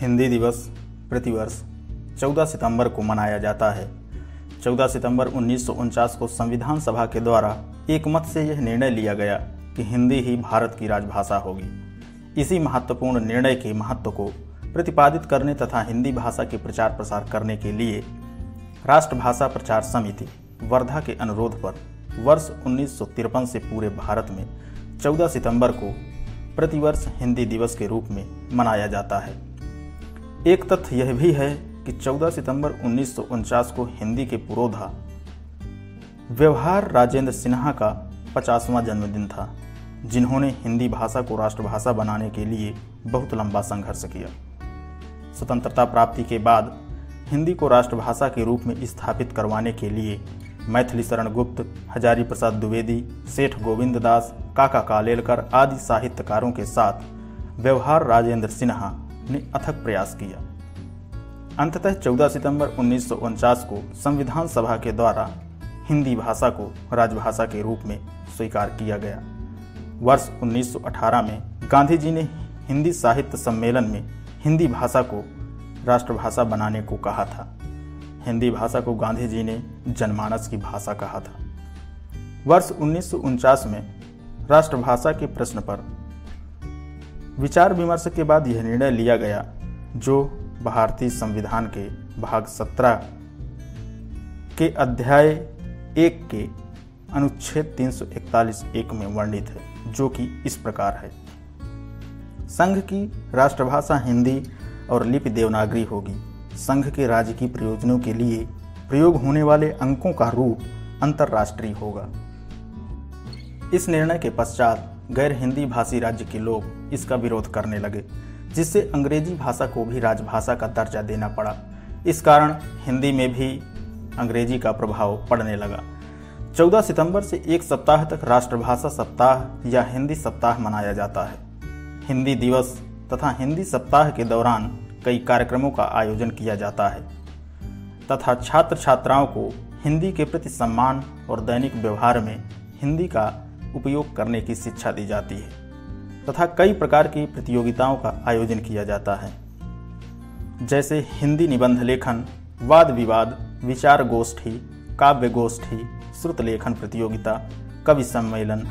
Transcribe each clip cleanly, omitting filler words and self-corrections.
हिंदी दिवस प्रतिवर्ष 14 सितंबर को मनाया जाता है। 14 सितंबर 1949 को संविधान सभा के द्वारा एकमत से यह निर्णय लिया गया कि हिंदी ही भारत की राजभाषा होगी। इसी महत्वपूर्ण निर्णय के महत्व को प्रतिपादित करने तथा हिंदी भाषा के प्रचार प्रसार करने के लिए राष्ट्रभाषा प्रचार समिति वर्धा के अनुरोध पर वर्ष 1953 से पूरे भारत में 14 सितंबर को प्रतिवर्ष हिंदी दिवस के रूप में मनाया जाता है। एक तथ्य यह भी है कि 14 सितंबर 1949 को हिंदी के पुरोधा व्यवहार राजेंद्र सिन्हा का 50वां जन्मदिन था, जिन्होंने हिंदी भाषा को राष्ट्रभाषा बनाने के लिए बहुत लंबा संघर्ष किया। स्वतंत्रता प्राप्ति के बाद हिंदी को राष्ट्रभाषा के रूप में स्थापित करवाने के लिए मैथिली शरण गुप्त, हजारी प्रसाद द्विवेदी, सेठ गोविंद दास, काका कालेलकर आदि साहित्यकारों के साथ व्यवहार राजेंद्र सिन्हा ने अथक प्रयास किया। अंततः 14 सितंबर 1949 को संविधान सभा के द्वारा हिंदी भाषा को राजभाषा के रूप में स्वीकार किया गया। वर्ष 1918 में गांधी जी ने हिंदी साहित्य सम्मेलन में हिंदी भाषा को राष्ट्रभाषा बनाने को कहा था। हिंदी भाषा को गांधी जी ने जनमानस की भाषा कहा था। वर्ष 1949 में राष्ट्रभाषा के प्रश्न पर विचार विमर्श के बाद यह निर्णय लिया गया, जो भारतीय संविधान के भाग 17 के अध्याय 1 के अनुच्छेद 341(1) में वर्णित है, जो कि इस प्रकार है। संघ की राष्ट्रभाषा हिंदी और लिपि देवनागरी होगी। संघ के राजकीय प्रयोजनों के लिए प्रयोग होने वाले अंकों का रूप अंतर्राष्ट्रीय होगा। इस निर्णय के पश्चात गैर हिंदी भाषी राज्य के लोग इसका विरोध करने लगे, जिससे अंग्रेजी भाषा को भी राजभाषा का दर्जा देना पड़ा। इस कारण हिंदी में भी अंग्रेजी का प्रभाव पड़ने लगा। 14 सितंबर से एक सप्ताह तक राष्ट्रभाषा सप्ताह या हिंदी सप्ताह मनाया जाता है। हिंदी दिवस तथा हिंदी सप्ताह के दौरान कई कार्यक्रमों का आयोजन किया जाता है तथा छात्र छात्राओं को हिंदी के प्रति सम्मान और दैनिक व्यवहार में हिंदी का उपयोग करने की शिक्षा दी जाती है तथा कई प्रकार की प्रतियोगिताओं का आयोजन किया जाता है, जैसे हिंदी निबंध लेखन, वाद विवाद, विचार गोष्ठी, काव्य गोष्ठी, श्रुत लेखन प्रतियोगिता, कवि सम्मेलन,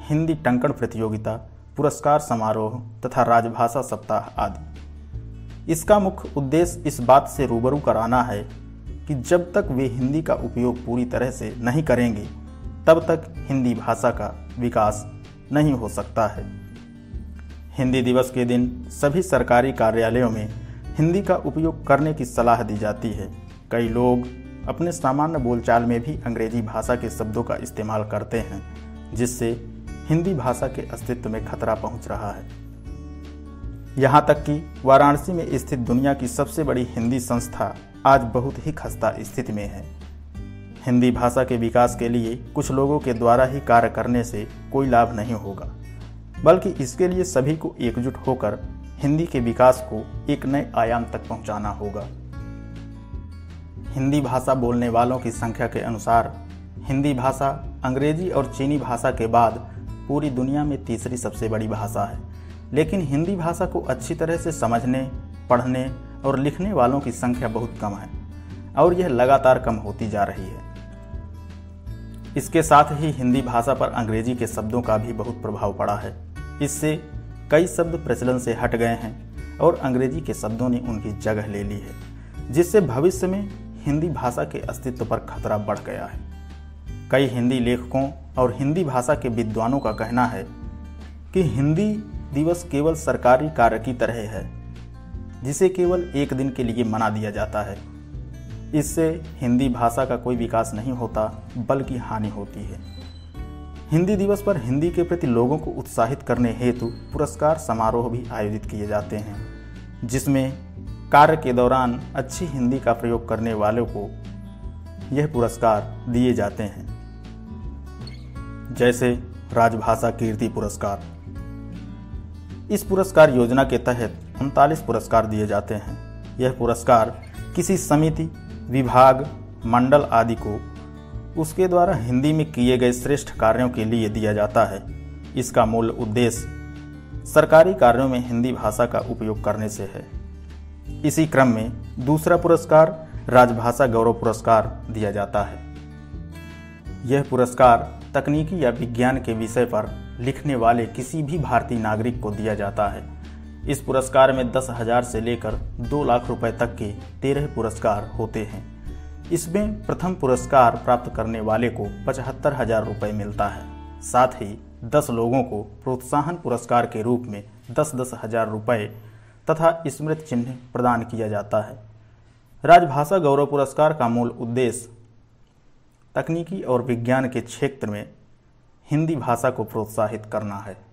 हिंदी टंकण प्रतियोगिता, पुरस्कार समारोह तथा राजभाषा सप्ताह आदि। इसका मुख्य उद्देश्य इस बात से रूबरू कराना है कि जब तक वे हिंदी का उपयोग पूरी तरह से नहीं करेंगे, तब तक हिंदी भाषा का विकास नहीं हो सकता है। हिंदी दिवस के दिन सभी सरकारी कार्यालयों में हिंदी का उपयोग करने की सलाह दी जाती है। कई लोग अपने सामान्य बोलचाल में भी अंग्रेजी भाषा के शब्दों का इस्तेमाल करते हैं, जिससे हिंदी भाषा के अस्तित्व में खतरा पहुंच रहा है। यहाँ तक कि वाराणसी में स्थित दुनिया की सबसे बड़ी हिंदी संस्था आज बहुत ही खस्ता स्थिति में है। हिंदी भाषा के विकास के लिए कुछ लोगों के द्वारा ही कार्य करने से कोई लाभ नहीं होगा, बल्कि इसके लिए सभी को एकजुट होकर हिंदी के विकास को एक नए आयाम तक पहुंचाना होगा। हिंदी भाषा बोलने वालों की संख्या के अनुसार हिंदी भाषा अंग्रेजी और चीनी भाषा के बाद पूरी दुनिया में तीसरी सबसे बड़ी भाषा है। लेकिन हिंदी भाषा को अच्छी तरह से समझने, पढ़ने और लिखने वालों की संख्या बहुत कम है और यह लगातार कम होती जा रही है। इसके साथ ही हिंदी भाषा पर अंग्रेजी के शब्दों का भी बहुत प्रभाव पड़ा है। इससे कई शब्द प्रचलन से हट गए हैं और अंग्रेजी के शब्दों ने उनकी जगह ले ली है, जिससे भविष्य में हिंदी भाषा के अस्तित्व पर खतरा बढ़ गया है। कई हिंदी लेखकों और हिंदी भाषा के विद्वानों का कहना है कि हिंदी दिवस केवल सरकारी कार्य की तरह है, जिसे केवल एक दिन के लिए मना दिया जाता है। इससे हिंदी भाषा का कोई विकास नहीं होता, बल्कि हानि होती है। हिंदी दिवस पर हिंदी के प्रति लोगों को उत्साहित करने हेतु पुरस्कार समारोह भी आयोजित किए जाते हैं, जिसमें कार्य के दौरान अच्छी हिंदी का प्रयोग करने वालों को यह पुरस्कार दिए जाते हैं, जैसे राजभाषा कीर्ति पुरस्कार। इस पुरस्कार योजना के तहत 39 पुरस्कार दिए जाते हैं। यह पुरस्कार किसी समिति, विभाग, मंडल आदि को उसके द्वारा हिंदी में किए गए श्रेष्ठ कार्यों के लिए दिया जाता है। इसका मूल उद्देश्य सरकारी कार्यों में हिंदी भाषा का उपयोग करने से है। इसी क्रम में दूसरा पुरस्कार राजभाषा गौरव पुरस्कार दिया जाता है। यह पुरस्कार तकनीकी या विज्ञान के विषय पर लिखने वाले किसी भी भारतीय नागरिक को दिया जाता है। इस पुरस्कार में 10,000 से लेकर 2 लाख रुपए तक के 13 पुरस्कार होते हैं। इसमें प्रथम पुरस्कार प्राप्त करने वाले को 75,000 रुपये मिलता है। साथ ही 10 लोगों को प्रोत्साहन पुरस्कार के रूप में 10-10 हजार रुपये तथा स्मृति चिन्ह प्रदान किया जाता है। राजभाषा गौरव पुरस्कार का मूल उद्देश्य तकनीकी और विज्ञान के क्षेत्र में हिंदी भाषा को प्रोत्साहित करना है।